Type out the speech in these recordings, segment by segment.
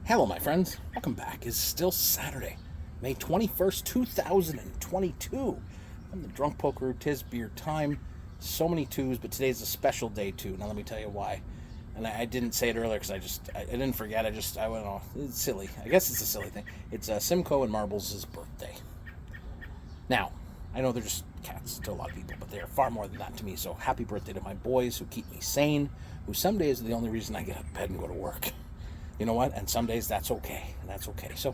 Hello, my friends. Welcome back. It's still Saturday, May 21st, 2022. I'm the Drunk Poker Tis Beer Time. So many twos, but today's a special day, too. Now, let me tell you why. And I didn't say it earlier because I didn't forget. I went off. It's silly. I guess it's a silly thing. It's Simcoe and Marbles' birthday. Now, I know they're just cats to a lot of people, but they are far more than that to me. So happy birthday to my boys who keep me sane, who some days are the only reason I get out of bed and go to work. You know what? And some days that's okay. And that's okay. So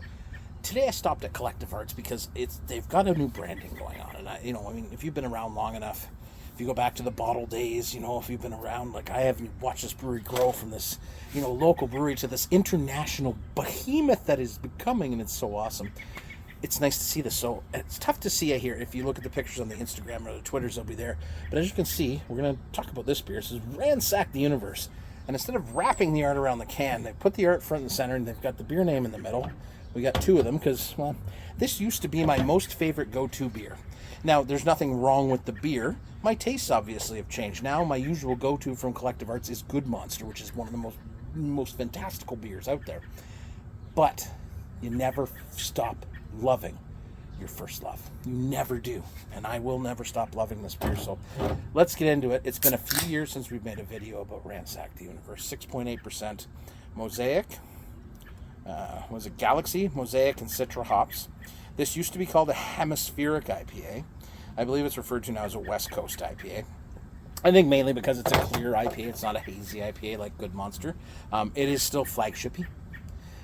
today I stopped at Collective Arts because they've got a new branding going on. And if you've been around long enough, if you go back to the bottle days, if you've been around, like I have, watched this brewery grow from this, local brewery to this international behemoth that is becoming, and it's so awesome. It's nice to see this. So it's tough to see here. If you look at the pictures on the Instagram or the Twitters, they'll be there. But as you can see, we're going to talk about this beer. This is Ransack the Universe. And instead of wrapping the art around the can, they put the art front and center, and they've got the beer name in the middle. We got two of them because, well, this used to be my most favorite go-to beer. Now, there's nothing wrong with the beer. My tastes obviously have changed. Now, my usual go-to from Collective Arts is Good Monster, which is one of the most fantastical beers out there. But you never stop loving your first love. You never do. And I will never stop loving this beer. So let's get into it. It's been a few years since we've made a video about Ransack the Universe. 6.8% Mosaic. Was it Galaxy, Mosaic, and Citra hops. This used to be called a hemispheric IPA. I believe it's referred to now as a West Coast IPA. I think mainly because it's a clear IPA. It's not a hazy IPA like Good Monster. It is still flagshipy.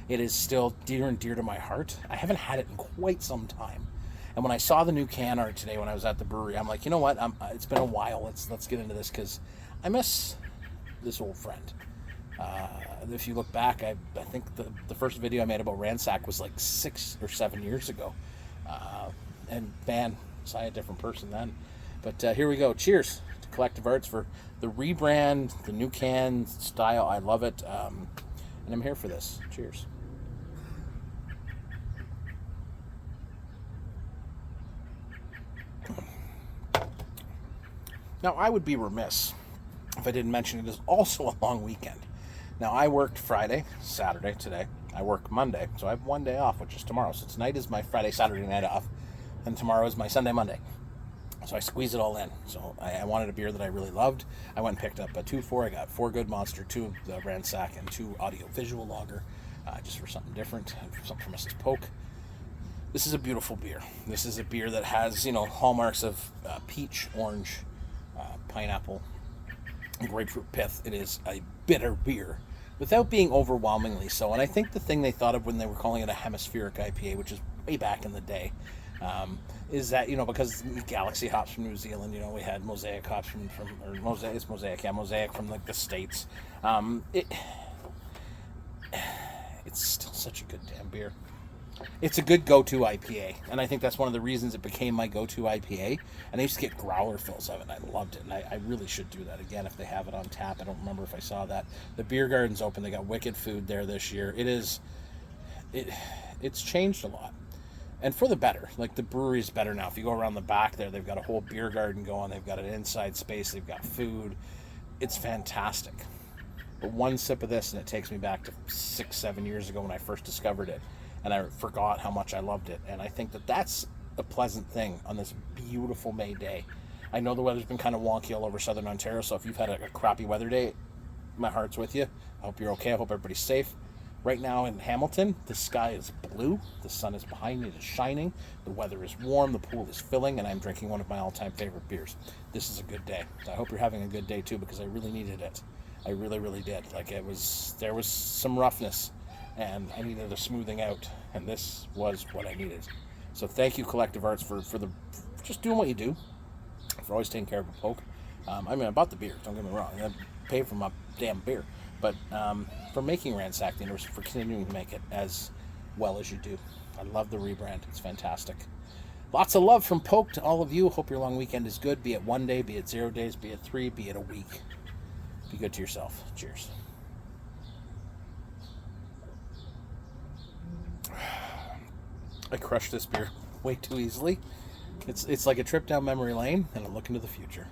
It is still dear and dear to my heart. I haven't had it in quite some time. And when I saw the new can art today when I was at the brewery, I'm like, you know what? It's been a while. Let's get into this because I miss this old friend. If you look back, I think the first video I made about Ransack was like 6 or 7 years ago. And man, was I a different person then. But here we go. Cheers to Collective Arts for the rebrand, the new can style. I love it. And I'm here for this. Cheers. Now, I would be remiss if I didn't mention it is also a long weekend. Now, I worked Friday, Saturday, today. I work Monday, so I have one day off, which is tomorrow. So tonight is my Friday, Saturday night off, and tomorrow is my Sunday, Monday. So I squeeze it all in. So I wanted a beer that I really loved. I went and picked up a 2-4. I got 4 Good Monster, 2 of the Ransack, and 2 audio-visual lager, just for something different, and for something for Mrs. Polk. This is a beautiful beer. This is a beer that has, hallmarks of peach, orange, pineapple, and grapefruit pith. It is a bitter beer without being overwhelmingly so. And I think the thing they thought of when they were calling it a hemispheric IPA, which is way back in the day, is that, because Galaxy hops from New Zealand, we had Mosaic hops from Mosaic from like the States. It's still such a good damn beer. It's a good go-to IPA, and I think that's one of the reasons it became my go-to IPA. And I used to get growler fills of it, and I loved it. And I really should do that again if they have it on tap. I don't remember if I saw that. The beer garden's open. They got wicked food there this year. It's changed a lot, and for the better. Like, the brewery's better now. If you go around the back there, they've got a whole beer garden going. They've got an inside space. They've got food. It's fantastic. But one sip of this, and it takes me back to 6-7 years ago when I first discovered it. And I forgot how much I loved it. And I think that that's a pleasant thing on this beautiful May day. I know the weather's been kind of wonky all over southern Ontario, so if you've had a crappy weather day, my heart's with you. I hope you're okay. I hope everybody's safe. Right now in Hamilton, the sky is blue. The sun is behind me. It is shining. The weather is warm. The pool is filling. And I'm drinking one of my all-time favorite beers. This is a good day. So I hope you're having a good day, too, because I really needed it. I really, really did. Like, there was some roughness, and I needed a smoothing out, and this was what I needed. So thank you, Collective Arts, for just doing what you do, for always taking care of a poke. I bought the beer, don't get me wrong. I paid for my damn beer. But for making Ransack the Universe, for continuing to make it as well as you do. I love the rebrand. It's fantastic. Lots of love from Poke to all of you. Hope your long weekend is good, be it 1 day, be it 0 days, be it 3, be it a week. Be good to yourself. Cheers. I crushed this beer way too easily. It's like a trip down memory lane, and a look into the future.